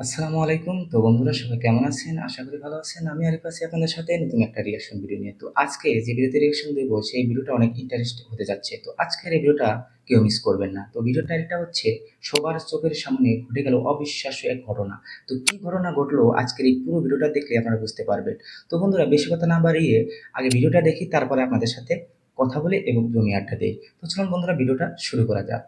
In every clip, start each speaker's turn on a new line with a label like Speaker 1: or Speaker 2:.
Speaker 1: আসসালামু আলাইকুম। তো বন্ধুরা সবাই কেমন আছেন? আশা করি ভালো আছেন। আমি আরিফ আছি আপনাদের সাথে নতুন একটা রিঅ্যাকশন ভিডিও নিয়ে। তো আজকে যে ভিডিওতে রিঅ্যাকশন দেব সেই ভিডিওটা অনেক ইন্টারেস্টিং হতে যাচ্ছে। তো আজকের এই ভিডিওটা কেউ মিস করবেন না। তো ভিডিওর টাইটেলটা হচ্ছে সবার চোখের সামনে ঘটে গেল অবিশ্বাস্য এক ঘটনা। তো কি ঘটনা ঘটলো আজকের এই পুরো ভিডিওটা দেখলে আপনারা বুঝতে পারবেন। তো বন্ধুরা বেশি কথা না বাড়িয়ে আগে ভিডিওটা দেখি তারপরে আপনাদের সাথে কথা বলি এবং জমি আড্ডা দেই। তো চলুন বন্ধুরা ভিডিওটা শুরু করা যাক।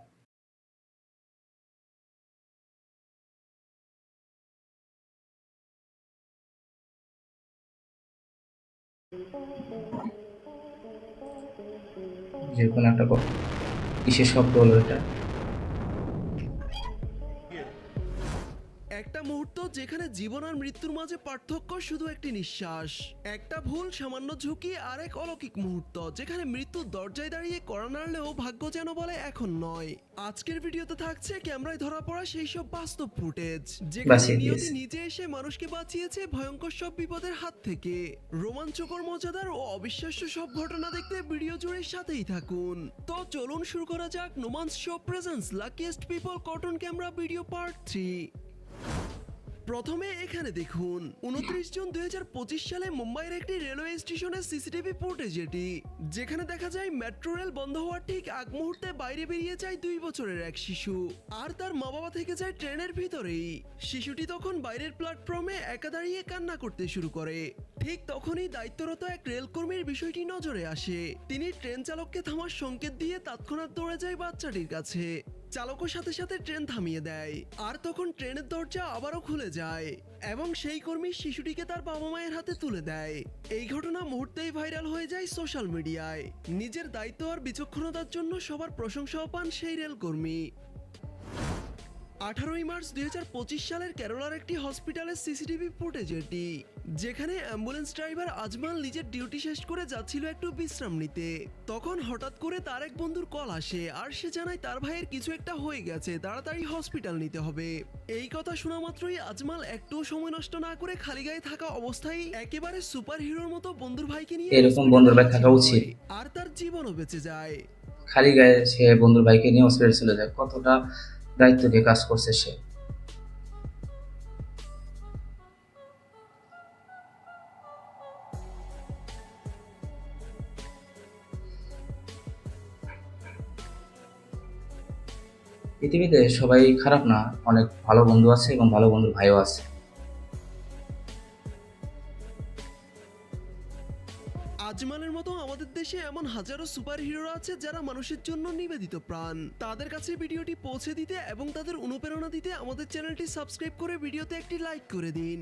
Speaker 1: যে কোনো একটা কিসের শব্দ হলো এটা?
Speaker 2: একটা মুহূর্ত যেখানে জীবন আর মৃত্যুর মাঝে পার্থক্য শুধু একটি নিঃশ্বাস। একটা ভুল, সামান্য ঝুঁকি আর এক অলৌকিক মুহূর্ত যেখানে মৃত্যুর দরজায় দাঁড়িয়ে কড়া নাড়লেও ভাগ্য যেন বলে এখন নয়। আজকের ভিডিওতে থাকছে ক্যামেরায় ধরা পড়া সেই সব বাস্তব ফুটেজ যেখানে
Speaker 1: বাঁচিয়ে
Speaker 2: নিয়তি
Speaker 1: দিয়েছে।
Speaker 2: নিজে এসে মানুষকে বাঁচিয়েছে ভয়ঙ্কর সব বিপদের হাত থেকে। রোমাঞ্চকর, মজাদার ও অবিশ্বাস্য সব ঘটনা দেখতে ভিডিও জুড়ে সাথেই থাকুন। তো চলুন শুরু করা যাক নোমান্স show presents luckiest people caught on camera video part 3। প্রথমে এখানে দেখুন 29 জুন 2025 সালে মুম্বাইয়ের একটি রেলওয়ে স্টেশনের সিসিটিভি ফুটেজ এটি, যেখানে দেখা যায় মেট্রো রেল বন্ধ হওয়ার ঠিক আগ মুহূর্তে বাইরে বেরিয়ে যায় 2 বছরের এক শিশু আর তার মা বাবা থেকে যায় ট্রেনের ভিতরেই। শিশুটি তখন বাইরের প্ল্যাটফর্মে একা দাঁড়িয়ে কান্না করতে শুরু করে। ঠিক তখনই দায়িত্বরত এক রেলকর্মীর বিষয়টি নজরে আসে। তিনি ট্রেন চালককে থামার সংকেত দিয়ে তৎক্ষণাৎ দৌড়ে যায় বাচ্চাটির কাছে। চালকও সাথে সাথে ট্রেন থামিয়ে দেয় আর তখন ট্রেনের দরজা আবারও খুলে যায় এবং সেই কর্মী শিশুটিকে তার বাবা মায়ের হাতে তুলে দেয়। এই ঘটনা মুহূর্তেই ভাইরাল হয়ে যায় সোশ্যাল মিডিয়ায়। নিজের দায়িত্ব আর বিচক্ষণতার জন্য সবার প্রশংসাও পান সেই রেলকর্মী। 18 মার্চ 2025 সালের কেরলার একটি হসপিটালের সিসিটিভি ফুটেজ এটি, যেখানে অ্যাম্বুলেন্স ড্রাইভার আজমাল নিজের ডিউটি শেষ করে যাচ্ছিল একটু বিশ্রাম নিতে। তখন হঠাৎ করে তার এক বন্ধুর কল আসে আর সে জানায় তার ভাইয়ের কিছু একটা হয়ে গেছে, তাড়াতাড়ি হসপিটাল নিতে হবে। এই কথা শোনা মাত্রই আজমাল একটু সময় নষ্ট না করে খালি গায়ে থাকা অবস্থায় একেবারে সুপার হিরোর মতো বন্ধুর ভাইকে নিয়ে
Speaker 1: এরকম
Speaker 2: হসপিটালে
Speaker 1: বন্ধুর ভাই
Speaker 2: হাজির
Speaker 1: থাকা উচিত।
Speaker 2: হয় আর তার জীবনও বেঁচে যায়।
Speaker 1: খালি গায়ে সে বন্ধুর ভাইকে নিয়ে হসপিটালে চলে যায়। কতটা দায়িত্ব নিয়ে কাজ করছে সে। পৃথিবীতে সবাই খারাপ না, অনেক ভালো বন্ধু আছে এবং ভালো বন্ধুর ভাইও আছে।
Speaker 2: আজমালের মতো আমাদের দেশে এমন হাজারো সুপার হিরোরা আছে যারা মানুষের জন্য নিবেদিত প্রাণ। তাদের কাছে ভিডিওটি পৌঁছে দিতে এবং তাদের অনুপ্রেরণা দিতে আমাদের চ্যানেলটি সাবস্ক্রাইব করে ভিডিওতে একটি লাইক করে দিন।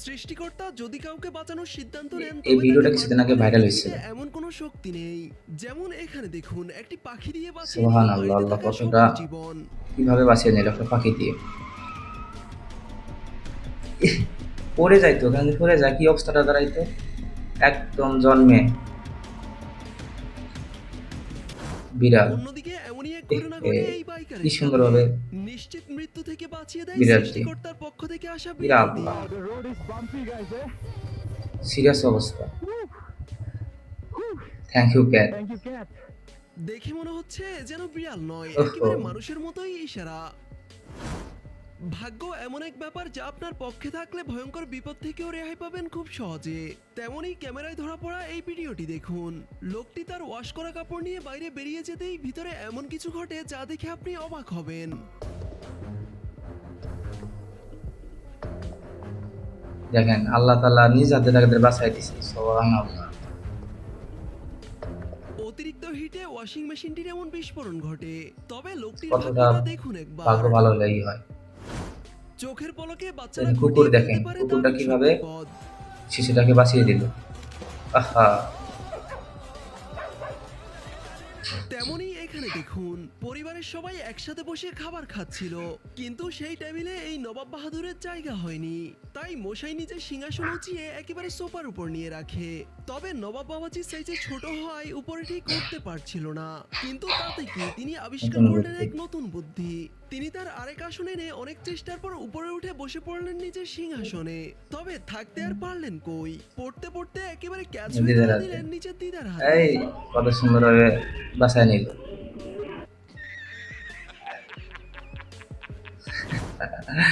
Speaker 2: সৃষ্টিকর্তা যদি কাউকে বাঁচানোর সিদ্ধান্ত নেন
Speaker 1: এই
Speaker 2: তবে তাকে
Speaker 1: ভিডিওটা কিছুদিন
Speaker 2: মারতে
Speaker 1: আগে
Speaker 2: পারে
Speaker 1: ভাইরাল
Speaker 2: পৃথিবীতে
Speaker 1: হয়েছিল।
Speaker 2: এমন কোনো শক্তি নেই। যেমন এখানে দেখুন একটি পাখি দিয়ে বাঁচিয়ে নিল
Speaker 1: সুবহানাল্লাহ,
Speaker 2: মাটিতে
Speaker 1: আল্লাহ
Speaker 2: থাকা
Speaker 1: কতটা
Speaker 2: সবার জীবন।
Speaker 1: কিভাবে বাঁচিয়ে নিল একটা পাখি দিয়ে। পড়ে যাইতো, ওখানে যদি পড়ে যায় কি অবস্থাটা দাঁড়াইতো একদম জন্মে। বিড়াল।
Speaker 2: অন্যদিকে এমনই এক ঘটনা
Speaker 1: এ
Speaker 2: ঘটে এই
Speaker 1: কি
Speaker 2: বাইকারের সাথে।
Speaker 1: সুন্দরভাবে
Speaker 2: নিশ্চিত মৃত্যু থেকে বাঁচিয়ে দেয়
Speaker 1: বিড়ালটি।
Speaker 2: সৃষ্টিকর্তার পক্ষ থেকে আসা
Speaker 1: বিড়াল,
Speaker 2: বিড়ালটি।
Speaker 1: সিরিয়াস অবস্থা। Thank you cat.
Speaker 2: দেখে মনে হচ্ছে যেন বিড়াল নয়,
Speaker 1: ওহো।
Speaker 2: একেবারে মানুষের মতোই ইশারা। ভাগ্য এমন এক ব্যাপার যা আপনার পক্ষে থাকলে ভয়ঙ্কর বিপদ থেকেও রেহাই পাবেন খুব সহজে। তেমনই ক্যামেরায় ধরা পড়া এই ভিডিওটি দেখুন। লোকটি তার ওয়াশ করা কাপড় নিয়ে বাইরে বেরিয়ে যেতেই ভিতরে এমন কিছু ঘটে যা দেখে আপনি অবাক হবেন।
Speaker 1: দেখেন আল্লাহ তাআলা নিজ হাতে তাদের বাঁচাই দিছে। সুবহানাল্লাহ।
Speaker 2: অতিরিক্ত হিটে ওয়াশিং মেশিনটির এমন বিস্ফোরণ ঘটে। তবে লোকটির
Speaker 1: কতটা
Speaker 2: ভাগ্যটা দেখুন
Speaker 1: ভাগ্য
Speaker 2: একবার।
Speaker 1: ভালো হলেই হয়।
Speaker 2: চোখের পলকে বাচ্চারা
Speaker 1: দেখেন কুকুর,
Speaker 2: ঘটিয়ে
Speaker 1: দেখেন
Speaker 2: ফেলতে পারে
Speaker 1: কুকুরটা
Speaker 2: দারুণ সব
Speaker 1: কিভাবে
Speaker 2: বিপদ।
Speaker 1: শিশুটাকে বাঁচিয়ে দিল। আহা।
Speaker 2: তেমনই এখানে দেখুন পরিবারের সবাই একসাথে বসে খাবার খাচ্ছিল, কিন্তু সেই টেবিলে এই নবাব বাহাদুরের জায়গা হয়নি। তাই মশাই নিজের সিংহাসন উঁচিয়ে একেবারে সোফার উপর নিয়ে রাখে। তবে নবাব বাবাজি সাইজে ছোট হওয়ায় উপরে ঠিক উঠতে পারছিল না। কিন্তু তাতে কি, তিনি আবিষ্কার
Speaker 1: নতুন
Speaker 2: করলেন
Speaker 1: বুদ্ধি।
Speaker 2: এক নতুন বুদ্ধি। তিনি তার আরেক আসনে এনে অনেক চেষ্টার পর উপরে উঠে বসে পড়লেন নিজের সিংহাসনে। তবে থাকতে আর পারলেন কই, পড়তে পড়তে একেবারে ক্যাচ হয়ে
Speaker 1: দিদার
Speaker 2: ধরা
Speaker 1: হাতে।
Speaker 2: দিলেন নিজের দিদার হাতে।
Speaker 1: এই কত সুন্দরভাবে বাঁচায় নিল।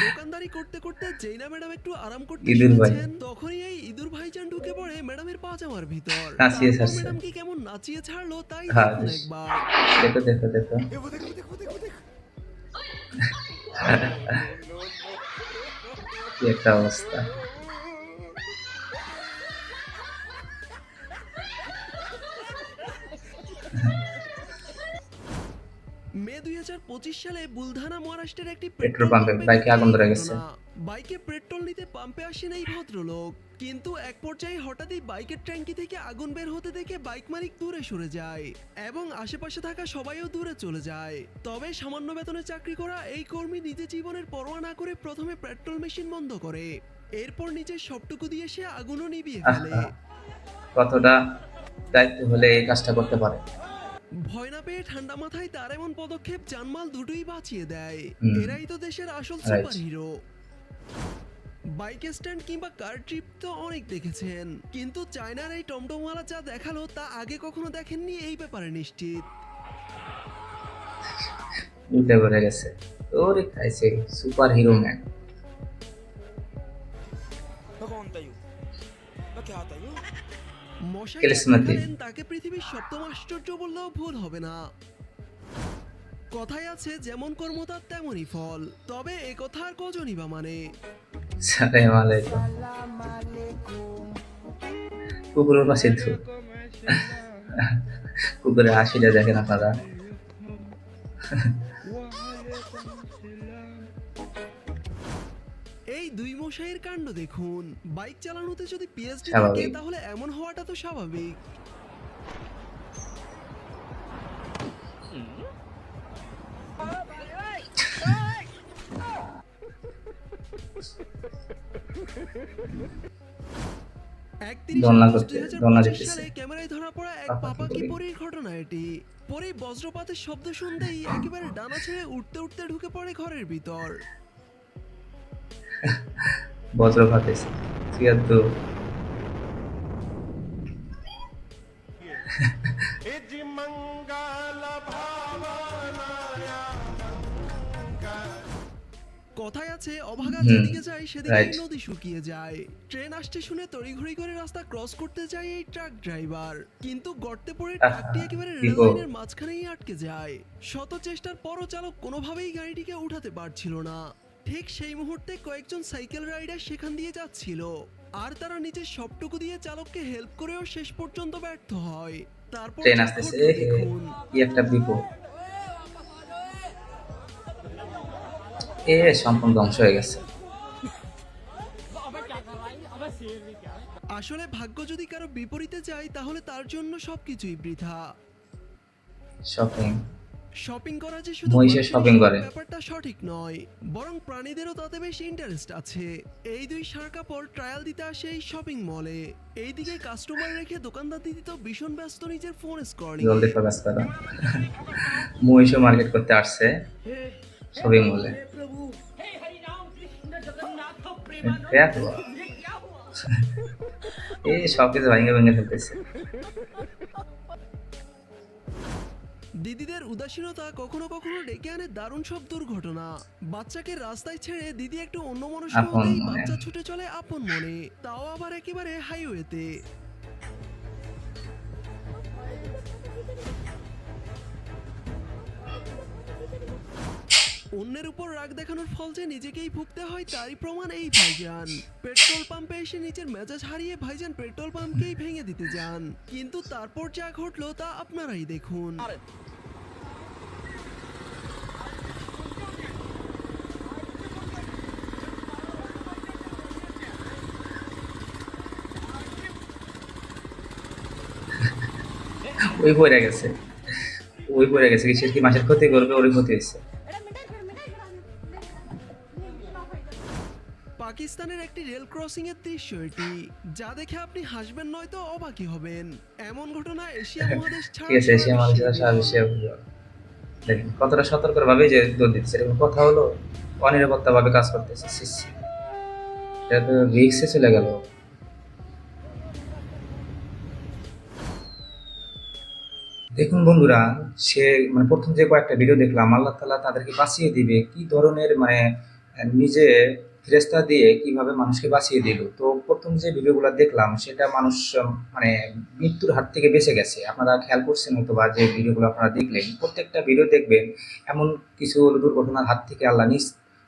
Speaker 2: দোকানদারি করতে করতে যেই না ম্যাডাম একটু আরাম করতে
Speaker 1: ইঁদুর ভাই
Speaker 2: শুনেছেন, তখনই এই ইঁদুর ভাইজান ঢুকে পড়ে ম্যাডামের পাজামার ভিতর।
Speaker 1: নাচিয়ে
Speaker 2: তারপর
Speaker 1: ছাড়ছে।
Speaker 2: ম্যাডাম কি কেমন নাচিয়ে ছাড়লো তাই
Speaker 1: হ্যাঁ,
Speaker 2: দেখুন একবার।
Speaker 1: দেখো দেখো দেখো। কি একটা অবস্থা।
Speaker 2: মে 2025 সালে বুলধানা মহারাষ্ট্রের একটি
Speaker 1: পেট্রোল
Speaker 2: পেট্রোল
Speaker 1: পাম্পে
Speaker 2: পাম্পে
Speaker 1: বাইকে
Speaker 2: ঘটে
Speaker 1: আগুন
Speaker 2: এই
Speaker 1: ধরে গেছে।
Speaker 2: ঘটনা। বাইকে পেট্রোল নিতে পাম্পে আসেন এই ভদ্রলোক, কিন্তু এক পর্যায়ে হঠাৎই বাইকের ট্যাঙ্কি থেকে আগুন বের হতে দেখে বাইক মালিক দূরে সরে যায় এবং আশেপাশে থাকা সবাইও দূরে চলে যায়। তবে সামান্য বেতনে চাকরি করা এই কর্মী নিজের জীবনের পরোয়া না করে প্রথমে পেট্রোল মেশিন বন্ধ করে, এরপর নিজের সবটুকু দিয়ে সে আগুনও নিভিয়ে ফেলে।
Speaker 1: আহা, কতটা দায়িত্ব হলে এই কাজটা করতে পারে।
Speaker 2: ভয় না পেয়ে ঠান্ডা মাথায় তার এমন পদক্ষেপ জানমাল দুটোই বাঁচিয়ে দেয়।
Speaker 1: হুম,
Speaker 2: এরাই তো দেশের আসল
Speaker 1: right.
Speaker 2: Super hero. Bike stand কিংবা কার ট্রিপ তো অনেক দেখেছেন, কিন্তু চায়নার এই টমটমওয়ালা যা দেখালো তা আগে কখনো দেখেননি এই ব্যাপারে নিশ্চিত।
Speaker 1: উল্টে পড়ে গেছে। ওরে খাইছে সুপার হিরো ম্যান।
Speaker 3: मैं कौन था यूं मैं क्या था यूं
Speaker 2: মশাই যা
Speaker 1: কেলিসমাতি।
Speaker 2: দেখালেন তাকে পৃথিবীর সপ্তম আশ্চর্য বললেও ভুল হবে না। কথায় আছে যেমন কর্ম তার তেমনই ফল, তবে এ কথা আর কজনই বা মানে।
Speaker 1: সালাম আলাইকুম। কুকুরের পাশে তো কুকুরের হাসিটা দেখেন আপনারা।
Speaker 2: এই দুই মশাইয়ের কাণ্ড দেখুন। বাইক চালানোতে যদি পিএইচডি থাকে
Speaker 1: স্বাভাবিক।
Speaker 2: তাহলে এমন হওয়াটা তো স্বাভাবিক।
Speaker 1: দোলনা
Speaker 2: 31
Speaker 1: করতে
Speaker 2: আগস্ট
Speaker 1: দোলনা
Speaker 2: 2025
Speaker 1: দিতেছে।
Speaker 2: সালে ক্যামেরায় ধরা পড়া এক
Speaker 1: পাপাকি
Speaker 2: পাপাকি
Speaker 1: পরি।
Speaker 2: পরীর ঘটনা এটি। পরে বজ্রপাতের শব্দ শুনতেই একেবারে ডানা ছেড়ে উঠতে উঠতে ঢুকে পড়ে ঘরের ভিতর।
Speaker 1: বজ্রপাত এসে ছিয়াত্তর। কথায় আছে অভাগা হুম,
Speaker 2: যেদিকে যায় সেদিকেই
Speaker 1: রাইট।
Speaker 2: নদী শুকিয়ে যায়। ট্রেন আসতে শুনে তড়িঘড়ি করে রাস্তা ক্রস করতে যায় এই ট্রাক ড্রাইভার, কিন্তু গর্তে পড়ে ট্রাকটি একেবারে রেল
Speaker 1: বিপদ।
Speaker 2: লাইনের মাঝখানেই আটকে যায়। শত চেষ্টার পরও চালক কোনোভাবেই গাড়িটিকে উঠাতে পারছিল না। ঠিক সেই মুহূর্তে কয়েকজন সাইকেল রাইডার সেখান দিয়ে যাচ্ছিল, আর তারা নিজের সবটুকু দিয়ে চালককে হেল্প করেও শেষ পর্যন্ত ব্যর্থ হয়। তারপর
Speaker 1: ট্রেন
Speaker 2: যা
Speaker 1: আসতেছে।
Speaker 2: ঘটলো দেখুন।
Speaker 1: কি একটা বিপদ। সম্পূর্ণ ধ্বংস হয়ে গেছে।
Speaker 2: আসলে ভাগ্য যদি কারো বিপরীতে যায় তাহলে তার জন্য সবকিছুই বৃথা।
Speaker 1: শপিং।
Speaker 2: শপিং করা যে শুধু
Speaker 1: মহিষে
Speaker 2: মানুষেরই
Speaker 1: শপিং
Speaker 2: শখ,
Speaker 1: করে।
Speaker 2: ব্যাপারটা সঠিক নয়, বরং প্রাণীদেরও তাতে বেশ ইন্টারেস্ট আছে। এই দুই ষাঁড় কাপড় ট্রায়াল দিতে আসে এই শপিং মলে। এইদিকে কাস্টমার রেখে দোকানদার দিদি তো ভীষণ ব্যস্ত নিজের ফোন স্ক্রলিং এ।
Speaker 1: জলদি ফোকাস করো। মহিষও মার্কেট করতে আসছে শপিং মলে। দেখো সব কিছু ভেঙে ভেঙে ফেলতেছে।
Speaker 2: দিদিদের উদাসীনতা কখনো কখনো ডেকে আনে দারুণ সব দুর্ঘটনা। বাচ্চাকে রাস্তায় ছেড়ে দিদি একটু অন্যমনস্ক
Speaker 1: আপন
Speaker 2: হতেই
Speaker 1: মনে।
Speaker 2: বাচ্চা ছুটে চলে আপন মনে, তাও আবার একেবারে হাইওয়েতে। অন্যের উপর রাগ দেখানোর ফল যে নিজেকেই ভুগতে হয় তারই প্রমাণ এই ভাইজান। পেট্রোল পাম্পে এসে নিজের মেজাজ হারিয়ে ভাইজান পেট্রোল পাম্পকেই ভেঙে দিতে যান, কিন্তু তারপর যা ঘটলো তা আপনারাই দেখুন।
Speaker 1: ওই পড়ে গেছে। ওই পড়ে গেছে। কিসের কি মাসের ক্ষতি করবে ওরই ক্ষতি হয়েছে।
Speaker 2: পাকিস্তানের একটি রেল ক্রসিং এর দৃশ্য এটি, যা দেখে আপনি হাসবেন নয়তো অবাকই হবেন। এমন ঘটনা এশিয়া মহাদেশ ছাড়া
Speaker 1: ঠিক আছে, এশিয়া
Speaker 2: সারা
Speaker 1: মানুষেরা
Speaker 2: বিশ্বে
Speaker 1: সারা
Speaker 2: বিরল।
Speaker 1: বিশ্বে দেখেন কতটা সতর্ক ভাবে যে দৌড় দিচ্ছে। এরকম কথা হলো অনিরাপত্তা ভাবে কাজ করতেছে। ছি, ছি। এটা তো রিক্সে চলে গেল। দেখুন বন্ধুরা, সে মানে প্রথম যে কয়েকটা ভিডিও দেখলাম, আল্লাহ তাআলা তাদেরকে বাঁচিয়ে দিবে কি ধরনের মানে নিজে ফেরেশতা দিয়ে কিভাবে মানুষকে বাঁচিয়ে দিল। তো প্রথম যে ভিডিওগুলো দেখলাম সেটা মানুষ মানে মৃত্যুর হাত থেকে বেঁচে গেছে। আপনারা খেয়াল করছেন হয়তোবা যে ভিডিওগুলো আপনারা দেখলেন, প্রত্যেকটা ভিডিও দেখবেন এমন কিছু দুর্ঘটনার হাত থেকে আল্লাহ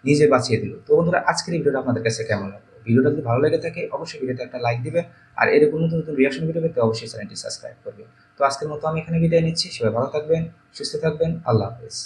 Speaker 1: নিজে বাঁচিয়ে দিল। তো বন্ধুরা, আজকের এই ভিডিওটা আপনাদের কাছে কেমন লাগলো? ভিডিওটা যদি ভালো লেগে থাকে অবশ্যই ভিডিওতে একটা লাইক দিবেন। আর এরকম নতুন নতুন রিঅ্যাকশন ভিডিও পেতে অবশ্যই চ্যানেলটি সাবস্ক্রাইব করবেন। তো আজকের মতো আমি এখানে বিদায় নিচ্ছি। সবাই ভালো থাকবেন, সুস্থ থাকবেন। আল্লাহ হাফেজ।